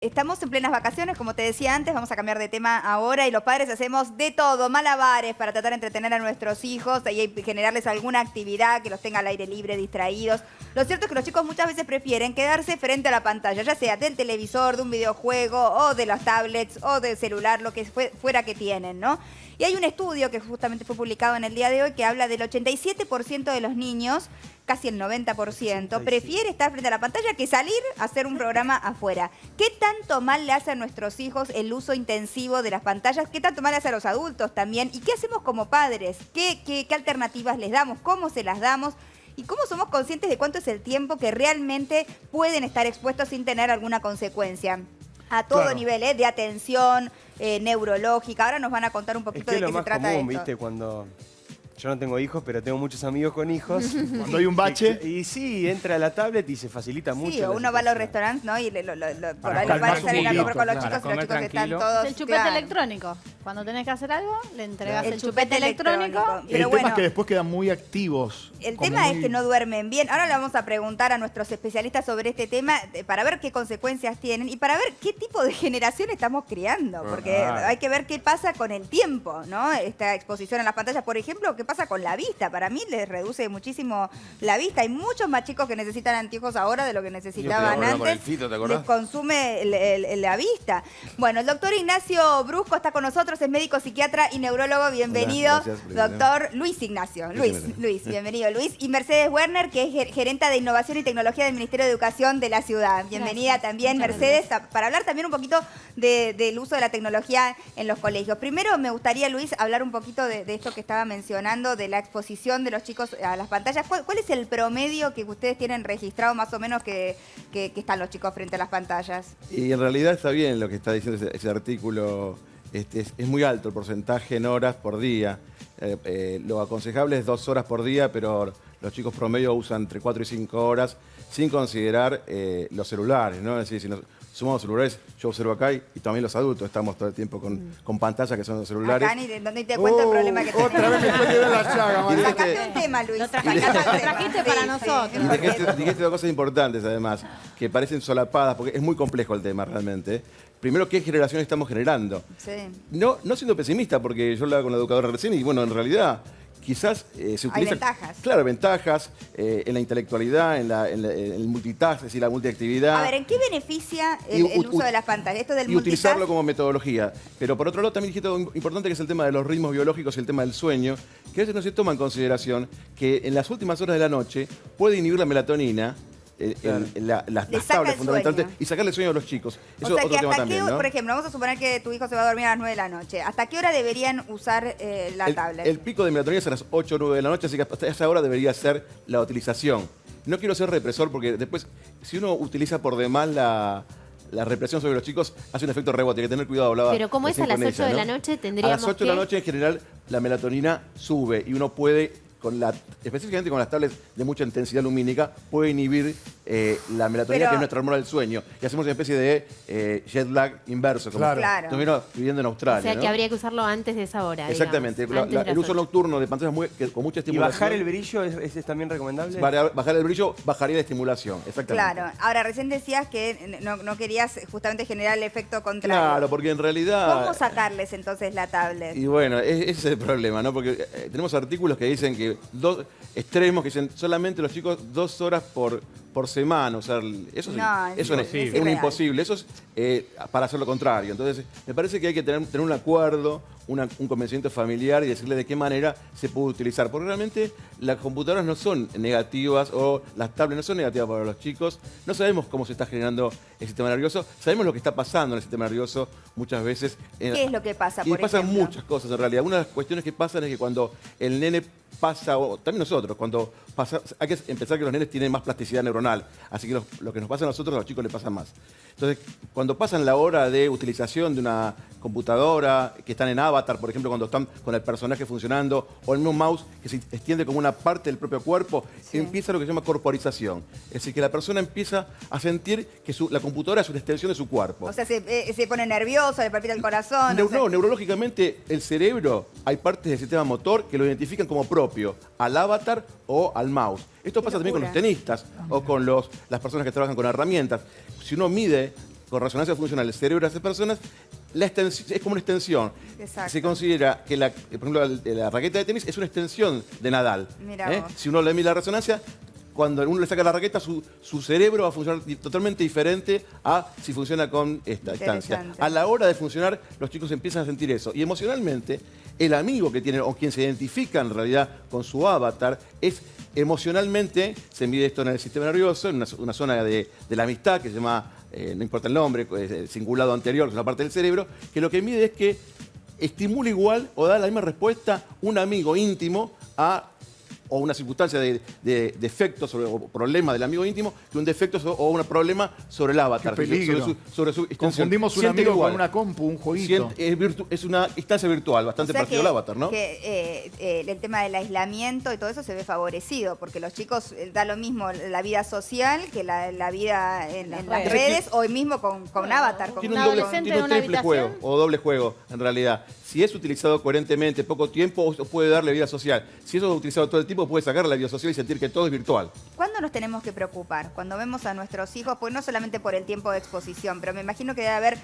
Estamos en plenas vacaciones, como te decía antes, vamos a cambiar de tema ahora y los padres hacemos de todo, malabares para tratar de entretener a nuestros hijos y generarles alguna actividad que los tenga al aire libre, distraídos. Lo cierto es que los chicos muchas veces prefieren quedarse frente a la pantalla, ya sea del televisor, de un videojuego o de las tablets o del celular, lo que fuera que tienen, ¿no? Y hay un estudio que justamente fue publicado en el día de hoy que habla del 87% de los niños, casi el 90%, prefiere estar frente a la pantalla que salir a hacer un programa afuera. ¿Qué tanto mal le hace a nuestros hijos el uso intensivo de las pantallas? ¿Qué tanto mal le hace a los adultos también? ¿Y qué hacemos como padres? ¿Qué alternativas les damos? ¿Cómo se las damos? ¿Y cómo somos conscientes de cuánto es el tiempo que realmente pueden estar expuestos sin tener alguna consecuencia? A todo nivel, de atención, neurológica. Ahora nos van a contar un poquito de qué se trata común, esto. ¿viste? Cuando yo no tengo hijos, pero tengo muchos amigos con hijos. Cuando hay un bache. Y sí, entra a la tablet y se facilita mucho. Sí, la uno va a los situación. restaurantes, ¿no? Y por ahí los calmar padres un salen a comer poquito, con los claro, chicos y los comer chicos están tranquilo. todos... El chupete electrónico. Cuando tenés que hacer algo, le entregás El el chupete chupete electrónico. Pero El bueno, tema es que después quedan muy activos. el como tema es muy- que no duermen bien. Ahora le vamos a preguntar a nuestros especialistas sobre este tema para ver qué consecuencias tienen y para ver qué tipo de generación estamos criando. Porque hay que ver qué pasa con el tiempo, ¿no? Esta exposición a las pantallas, por ejemplo, qué pasa con la vista. Para mí les reduce muchísimo la vista. Hay muchos más chicos que necesitan anteojos ahora de lo que necesitaban ahora con el antes. fito, ¿te acordás? Les consume la vista. Bueno, el doctor Ignacio Brusco está con nosotros, es médico psiquiatra y neurólogo. Bienvenido, Hola, gracias, doctor Luis Ignacio. Luis, bienvenido Luis. Y Mercedes Werner, que es gerenta de Innovación y Tecnología del Ministerio de Educación de la ciudad. Bienvenida también, Muchas Mercedes, para hablar también un poquito del uso de la tecnología en los colegios. Primero me gustaría, Luis, hablar un poquito de esto que estaba mencionando, de la exposición de los chicos a las pantallas. ¿Cuál es el promedio que ustedes tienen registrado más o menos que están los chicos frente a las pantallas? Y en realidad está bien lo que está diciendo ese artículo. Es muy alto el porcentaje en horas por día. Lo aconsejable es 2 horas por día, pero los chicos promedio usan entre 4 y 5 horas, sin considerar los celulares, ¿no? Es decir, si nos sumamos celulares, yo observo acá y también los adultos estamos todo el tiempo con pantallas que son los celulares. Acá ni te cuento el problema que tenemos. Otra vez me fue a la llaga, Y María. Sacaste un tema, Luis. Lo trajiste para nosotros. Y dijiste 2 cosas importantes, además, que parecen solapadas, porque es muy complejo el tema realmente. Primero, ¿qué generación estamos generando? Sí. No siendo pesimista, porque yo hablaba con la educadora recién y bueno, en realidad quizás se utiliza... ventajas. Claro, ventajas en la intelectualidad, en el multitask, es decir, la multiactividad. A ver, ¿en qué beneficia Y el uso de las pantallas? Esto del Y utilizarlo multitask. como metodología. Pero por otro lado también dijiste algo importante que es el tema de los ritmos biológicos y el tema del sueño, que a veces no se toma en consideración que en las últimas horas de la noche puede inhibir la melatonina, las Le saca tablets el fundamentalmente, sueño. y sacarle el sueño a los chicos. O Eso sea es que otro tema hasta también, qué, ¿no? por ejemplo, vamos a suponer que tu hijo se va a dormir a las 9 de la noche. ¿Hasta qué hora deberían usar la tablet? El pico de melatonina es a las 8 o 9 de la noche, así que hasta esa hora debería ser la utilización. No quiero ser represor porque después, si uno utiliza por demás la represión sobre los chicos, hace un efecto rebote, hay que tener cuidado. Hablaba Pero ¿cómo es a recién las con 8 ella, de la ¿no? noche? A Tendríamos las 8 de la que- noche en general la melatonina sube y uno puede, específicamente con las tablets de mucha intensidad lumínica, puede inhibir la melatonina, Pero- que es nuestra hormona del sueño. Y hacemos una especie de jet lag inverso, como Claro. estuvieron viviendo en O Australia. sea, ¿no? que habría que usarlo antes de esa hora. Exactamente, digamos, antes de el las uso 8. nocturno de pantallas con mucha ¿Y estimulación. bajar el brillo es también recomendable? Bajar el brillo bajaría la estimulación, exactamente. Claro. Ahora, recién decías que no querías justamente generar el efecto contrario. Claro, porque en realidad... ¿Cómo sacarles entonces la tablet? Y bueno, ese es el problema, ¿no? Porque tenemos artículos que dicen que dos extremos, que dicen solamente los chicos 2 horas por semana. O sea, eso No, es es un irreal. imposible. Eso es para hacer lo contrario. Entonces, me parece que hay que tener un acuerdo, un convencimiento familiar y decirle de qué manera se puede utilizar. Porque realmente las computadoras no son negativas o las tablets no son negativas para los chicos. No sabemos cómo se está generando el sistema nervioso. Sabemos lo que está pasando en el sistema nervioso muchas veces. ¿Qué es lo que pasa, Y por pasan ejemplo? muchas cosas en realidad. Una de las cuestiones que pasan es que cuando el nene pasa, o también nosotros, cuando pasa, hay que empezar que los nenes tienen más plasticidad neuronal. Así que lo que nos pasa a nosotros, a los chicos les pasa más. Entonces, cuando pasan la hora de utilización de una computadora, que están en Avatar, por ejemplo, cuando están con el personaje funcionando, o el mismo mouse que se extiende como una parte del propio cuerpo, empieza lo que se llama corporización. Es decir, que la persona empieza a sentir que la computadora es una extensión de su cuerpo. O sea, se pone nervioso, le palpita el corazón. o sea, No, neurológicamente el cerebro, hay partes del sistema motor que lo identifican como propio al avatar o al mouse. Esto pasa también con los locura. tenistas o con las personas que trabajan con herramientas. Si uno mide con resonancia funcional el cerebro de esas personas, es como una extensión. Exacto. Se considera que, por ejemplo, la raqueta de tenis es una extensión de Nadal. Mirá vos. Si uno le mide la resonancia, cuando uno le saca la raqueta, su cerebro va a funcionar totalmente diferente a si funciona con esta distancia. Interesante. A la hora de funcionar, los chicos empiezan a sentir eso. Y emocionalmente, el amigo que tienen o quien se identifica en realidad con su avatar es emocionalmente, se mide esto en el sistema nervioso, en una zona de la amistad que se llama, no importa el nombre, cingulado anterior, que es una parte del cerebro, que lo que mide es que estimula igual o da la misma respuesta un amigo íntimo o una circunstancia de defecto o problema del amigo íntimo que un defecto o un problema sobre el avatar. Qué peligro. Sobre su extensión. Confundimos un Siente amigo igual. con una compu, un jueguito. Es una instancia virtual, bastante O sea parecido al avatar, ¿no? que el tema del aislamiento y todo eso se ve favorecido, porque los chicos da lo mismo la vida social que la vida en las redes o mismo con avatar. Con Tiene un un, doble, adolescente tiene de un una triple juego, habitación. o doble juego, en realidad. Si es utilizado coherentemente, poco tiempo, puede darle vida social. Si eso es utilizado todo el tiempo, puede sacar la vida social y sentir que todo es virtual. ¿Cuándo nos tenemos que preocupar? Cuando vemos a nuestros hijos, pues no solamente por el tiempo de exposición, pero me imagino que debe haber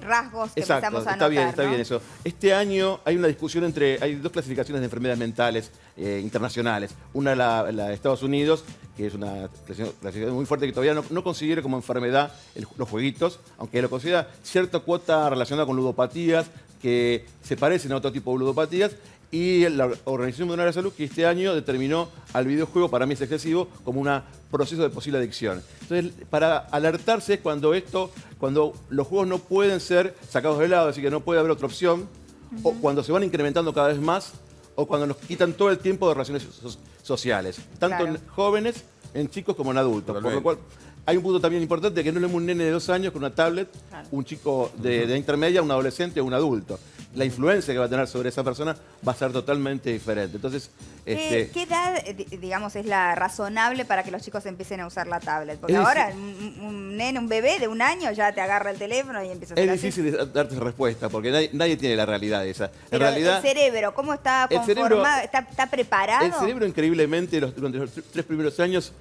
rasgos que Exacto, empezamos a está notar, bien, está ¿no? bien eso. Este año hay una discusión hay dos clasificaciones de enfermedades mentales internacionales. Una la de Estados Unidos, que es una clasificación muy fuerte que todavía no considera como enfermedad los jueguitos, aunque lo considera cierta cuota relacionada con ludopatías, que se parecen a otro tipo de ludopatías, y la Organización Mundial de la Salud, que este año determinó al videojuego, para mí es excesivo, como un proceso de posible adicción. Entonces, para alertarse es cuando los juegos no pueden ser sacados de lado, es decir, que no puede haber otra opción, o cuando se van incrementando cada vez más, o cuando nos quitan todo el tiempo de relaciones sociales, tanto Claro. en jóvenes, en chicos como en adultos. Por lo cual, hay un punto también importante, que no es lo mismo un nene de 2 años con una tablet, un chico de intermedia, un adolescente o un adulto. La influencia que va a tener sobre esa persona va a ser totalmente diferente. Entonces, ¿Qué edad, digamos, es la razonable para que los chicos empiecen a usar la tablet? Porque Es ahora un bebé de 1 año ya te agarra el teléfono y empieza a hacer es así. difícil darte respuesta, porque nadie tiene la realidad esa. Pero en realidad, el cerebro, ¿cómo está el cerebro- conformado? ¿Está preparado? el cerebro increíblemente, durante los 3 primeros años,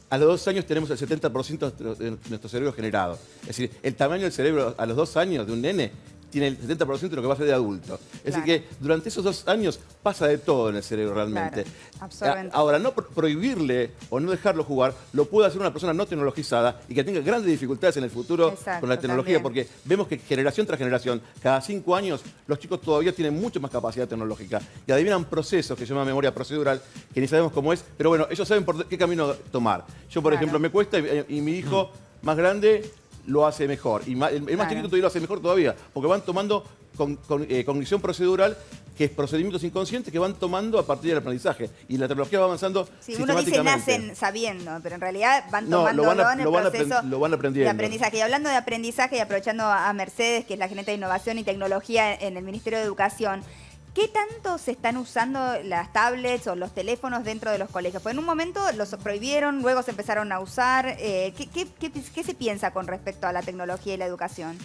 a los 2 años tenemos el 70% de nuestro cerebro generado. Es decir, el tamaño del cerebro a los 2 años de un nene tiene el 70% de lo que va a ser de adulto. Es Claro. decir, que durante esos 2 años pasa de todo en el cerebro realmente. Claro, absorben todo. Ahora, no prohibirle o no dejarlo jugar, lo puede hacer una persona no tecnologizada y que tenga grandes dificultades en el futuro Exacto, con la tecnología, también. porque vemos que generación tras generación, cada 5 años, los chicos todavía tienen mucho más capacidad tecnológica y adivinan procesos que se llama memoria procedural, que ni sabemos cómo es, pero bueno, ellos saben por qué camino tomar. Yo, por Claro. ejemplo, me cuesta y mi hijo más grande lo hace mejor. Y el más Claro. chiquito todavía lo hace mejor todavía, porque van tomando cognición procedural, que es procedimientos inconscientes que van tomando a partir del aprendizaje. Y la tecnología va avanzando Sí, uno dice sistemáticamente. nacen sabiendo, pero en realidad van No, tomándolo lo van en el proceso lo van aprendiendo. de aprendizaje. Y hablando de aprendizaje y aprovechando a Mercedes, que es la gerente de innovación y tecnología en el Ministerio de Educación, ¿qué tanto se están usando las tablets o los teléfonos dentro de los colegios? Porque en un momento los prohibieron, luego se empezaron a usar. ¿Qué se piensa con respecto a la tecnología y la educación?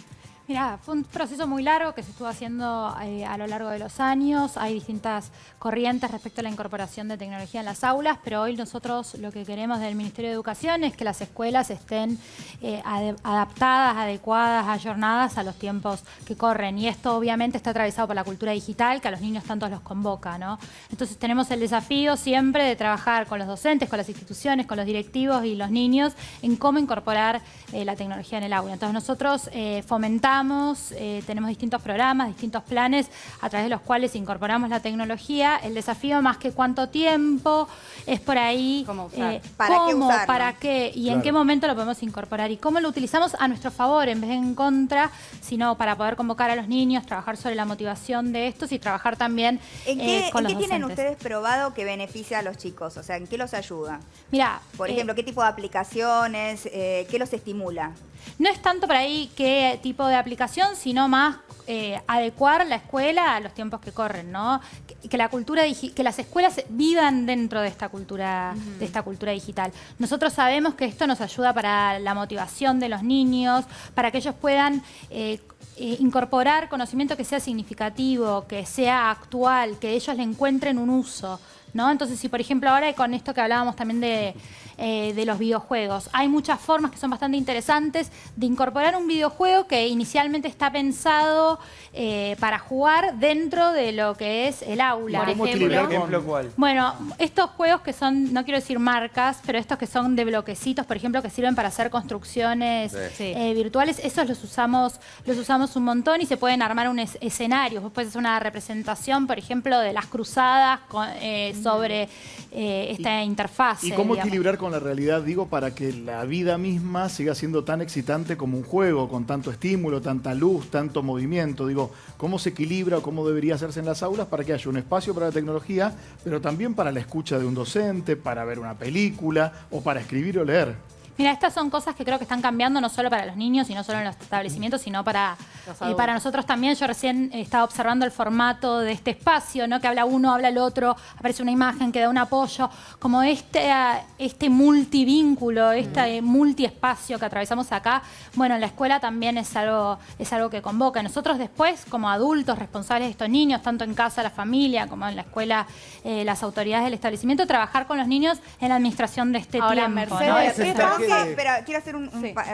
Mirá, fue un proceso muy largo que se estuvo haciendo a lo largo de los años. Hay distintas corrientes respecto a la incorporación de tecnología en las aulas, pero hoy nosotros lo que queremos del Ministerio de Educación es que las escuelas estén adaptadas, adecuadas, ayornadas a los tiempos que corren. Y esto obviamente está atravesado por la cultura digital, que a los niños tanto los convoca, ¿no? Entonces tenemos el desafío siempre de trabajar con los docentes, con las instituciones, con los directivos y los niños en cómo incorporar la tecnología en el aula. Entonces nosotros fomentamos, tenemos distintos programas, distintos planes a través de los cuales incorporamos la tecnología. El desafío más que cuánto tiempo es por ahí, ¿Cómo usar? ¿Para qué cómo, usarlo? para qué y en Claro. qué momento lo podemos incorporar y cómo lo utilizamos a nuestro favor en vez de en contra, sino para poder convocar a los niños, trabajar sobre la motivación de estos y trabajar también ¿En con qué los tienen docentes. ustedes probado que beneficia a los chicos? O sea, ¿en qué los ayuda? Mira, Por ejemplo, ¿qué tipo de aplicaciones? ¿Qué los estimula? no es tanto por ahí qué tipo de aplicación, sino más adecuar la escuela a los tiempos que corren, ¿no? Que la cultura que las escuelas vivan dentro de esta cultura, digital. Nosotros sabemos que esto nos ayuda para la motivación de los niños, para que ellos puedan incorporar conocimiento que sea significativo, que sea actual, que ellos le encuentren un uso. ¿no? Entonces, si por ejemplo ahora con esto que hablábamos también de los videojuegos, hay muchas formas que son bastante interesantes de incorporar un videojuego que inicialmente está pensado para jugar dentro de lo que es el aula. Por ¿Cómo ejemplo, equilibrar ¿Ejemplo cuál? Bueno, estos juegos que son, no quiero decir marcas, pero estos que son de bloquecitos, por ejemplo, que sirven para hacer construcciones virtuales, esos los usamos un montón y se pueden armar un escenario. Vos podés hacer una representación, por ejemplo, de las cruzadas sobre esta interfaz. ¿Y cómo digamos. equilibrar con la realidad, digo, para que la vida misma siga siendo tan excitante como un juego, con tanto estímulo, tanta luz, tanto movimiento? Digo, ¿cómo se equilibra o cómo debería hacerse en las aulas para que haya un espacio para la tecnología, pero también para la escucha de un docente, para ver una película o para escribir o leer? Mira, estas son cosas que creo que están cambiando no solo para los niños y no solo en los establecimientos, sino para nosotros también. Yo recién estaba observando el formato de este espacio, ¿no? Que habla uno, habla el otro, aparece una imagen que da un apoyo, como este multivínculo, este multiespacio que atravesamos acá. Bueno, en la escuela también es algo que convoca. Nosotros después, como adultos responsables de estos niños, tanto en casa, la familia, como en la escuela, las autoridades del establecimiento, trabajar con los niños en la administración de este Ahora, tiempo, Mercedes, ¿no? Pero, ¿qué pero quiero hacer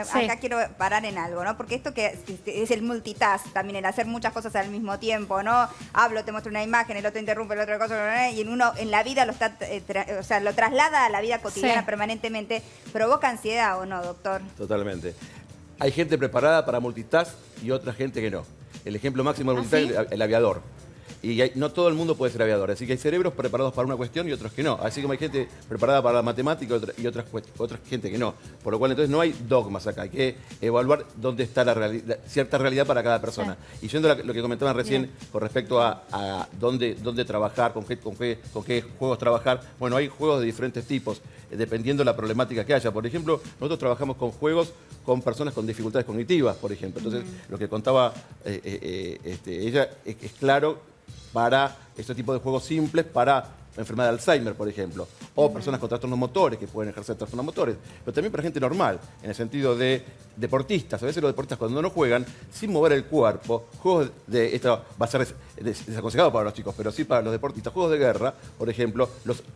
Sí. acá quiero parar en algo, ¿no? Porque esto que es el multitask también, el hacer muchas cosas al mismo tiempo, ¿no? Hablo, te muestro una imagen, el otro interrumpe, el otro cosa, y uno en la vida lo está, o sea, lo traslada a la vida cotidiana permanentemente. ¿Provoca ansiedad o no, doctor? Totalmente. Hay gente preparada para multitask y otra gente que no. El ejemplo máximo de multitask es el aviador. Y no todo el mundo puede ser aviador, así que hay cerebros preparados para una cuestión y otros que no. Así como hay gente preparada para la matemática y otras gente que no. Por lo cual entonces no hay dogmas acá, hay que evaluar dónde está la realidad, cierta realidad para cada persona. Y yendo a lo que comentaban recién con respecto a dónde trabajar, con qué juegos trabajar, bueno, hay juegos de diferentes tipos, dependiendo de la problemática que haya. Por ejemplo, nosotros trabajamos con juegos con personas con dificultades cognitivas, por ejemplo. Entonces, lo que contaba ella es claro para este tipo de juegos simples, para enfermedad de Alzheimer, por ejemplo, o personas con trastornos motores que pueden ejercer trastornos motores, pero también para gente normal, en el sentido de deportistas. A veces los deportistas cuando no juegan, sin mover el cuerpo, juegos de, esto va a ser desaconsejado para los chicos, pero sí para los deportistas, juegos de guerra, por ejemplo,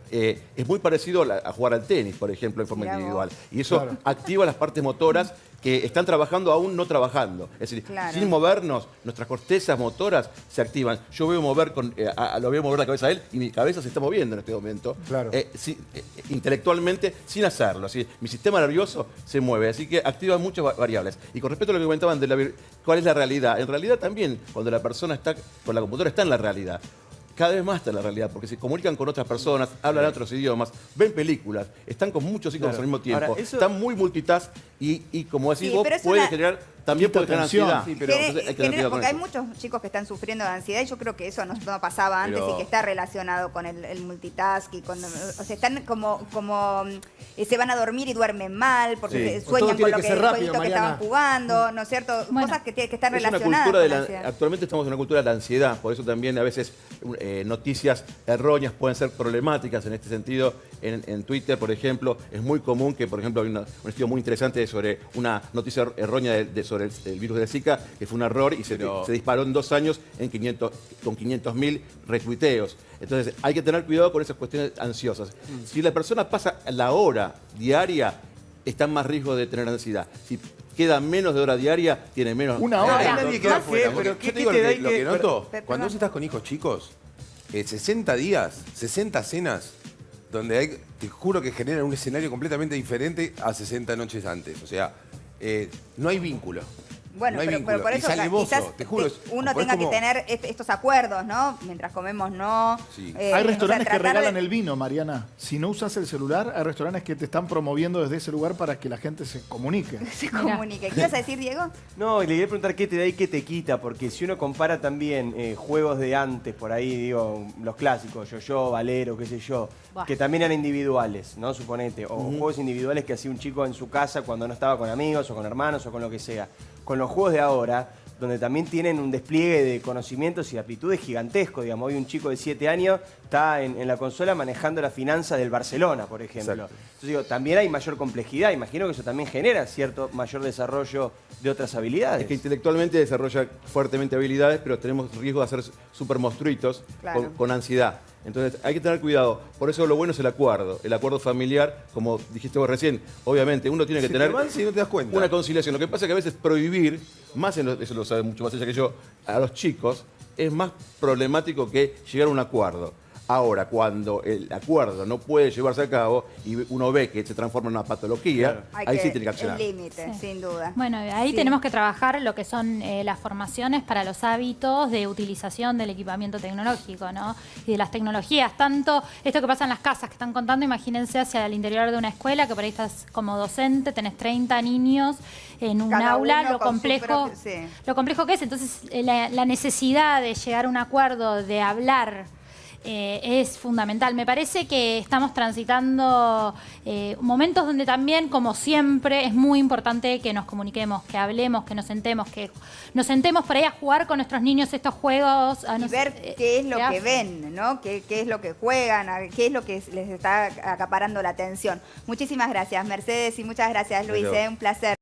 es muy parecido a jugar al tenis, por ejemplo, en forma individual. Y eso activa las partes motoras que están trabajando aún no trabajando. Es decir, sin movernos, nuestras cortezas motoras se activan. Yo veo mover lo veo mover la cabeza a él y mi cabeza se está moviendo en este momento. Claro. Intelectualmente, sin hacerlo. Así, mi sistema nervioso se mueve, así que activa muchas variables. Y con respecto a lo que comentaban de cuál es la realidad, en realidad también, cuando la persona está con la computadora, está en la realidad. Cada vez más está en la realidad, porque se comunican con otras personas, hablan otros idiomas, ven películas, están con muchos hijos al mismo tiempo, Ahora, eso... están muy multitask y como decís vos, pero puede generar, también puede generar ansiedad. Sí, pero hay que tener cuidado con porque hay eso. muchos chicos que están sufriendo de ansiedad y yo creo que eso no pasaba antes y que está relacionado con el multitask y con, o sea, están como se van a dormir y duermen mal porque sueñan con lo que estaban jugando, ¿no es cierto? Bueno, cosas que están Es una relacionadas cultura con la ansiedad. actualmente estamos en una cultura de la ansiedad, por eso también a veces noticias erróneas pueden ser problemáticas en este sentido. En Twitter, por ejemplo, es muy común que, por ejemplo, hay un estudio muy interesante sobre una noticia errónea sobre el virus de Zika, que fue un error y se disparó en 2 años con 500.000 retuiteos. Entonces, hay que tener cuidado con esas cuestiones ansiosas. Si la persona pasa la hora diaria, está en más riesgo de tener ansiedad. Si queda menos de hora diaria, tiene menos... Una hora. Nadie queda afuera. pero Yo ¿qué te digo te da lo que noto, Perdón. cuando vos estás con hijos chicos, 60 días, 60 cenas, donde hay, te juro que generan un escenario completamente diferente a 60 noches antes. O sea, no hay vínculo. Bueno, no hay pero vínculo. por Y eso sale mozo, quizás te juro, uno es tenga como- que tener estos acuerdos, ¿no? Mientras comemos, no. Sí. Hay restaurantes o sea, que tratar regalan de- el vino, Mariana. Si no usas el celular, hay restaurantes que te están promoviendo desde ese lugar para que la gente se comunique. se comunique. ¿Qué ibas a decir, Diego? No, y le quería preguntar qué te da y qué te quita, porque si uno compara también juegos de antes, por ahí, digo, los clásicos, yo-yo, Valero, qué sé yo, Buah. que también eran individuales, ¿no? Suponete, o juegos individuales que hacía un chico en su casa cuando no estaba con amigos o con hermanos o con lo que sea. Con los juegos de ahora, donde también tienen un despliegue de conocimientos y aptitudes gigantesco. Digamos, hoy un chico de 7 años está en la consola manejando la finanza del Barcelona, por ejemplo. Exacto. Entonces digo, también hay mayor complejidad. Imagino que eso también genera cierto mayor desarrollo de otras habilidades. Es que intelectualmente desarrolla fuertemente habilidades, pero tenemos riesgo de hacer super monstruitos Claro. con ansiedad. Entonces hay que tener cuidado. Por eso lo bueno es el acuerdo familiar, como dijiste vos recién. Obviamente uno tiene que Se tener te van si no te das cuenta. una conciliación. Lo que pasa es que a veces prohibir, eso lo sabe mucho más ella que yo, a los chicos, es más problemático que llegar a un acuerdo. Ahora, cuando el acuerdo no puede llevarse a cabo y uno ve que se transforma en una patología, ahí sí tiene que accionar. El límite, Sí. sin duda. Bueno, ahí Sí. tenemos que trabajar lo que son las formaciones para los hábitos de utilización del equipamiento tecnológico, ¿no? Y de las tecnologías. Tanto esto que pasa en las casas que están contando, imagínense hacia el interior de una escuela, que por ahí estás como docente, tenés 30 niños en un Cada aula, uno lo con su complejo, propio- sí. lo complejo que es. Entonces, la necesidad de llegar a un acuerdo, de hablar, es fundamental. Me parece que estamos transitando momentos donde también, como siempre, es muy importante que nos comuniquemos, que hablemos, que nos sentemos por ahí a jugar con nuestros niños estos juegos. Y ver qué es lo que hacen. ven, ¿no? ¿Qué es lo que juegan? ¿Qué es lo que les está acaparando la atención? Muchísimas gracias, Mercedes, y muchas gracias, Luis. Gracias. Un placer.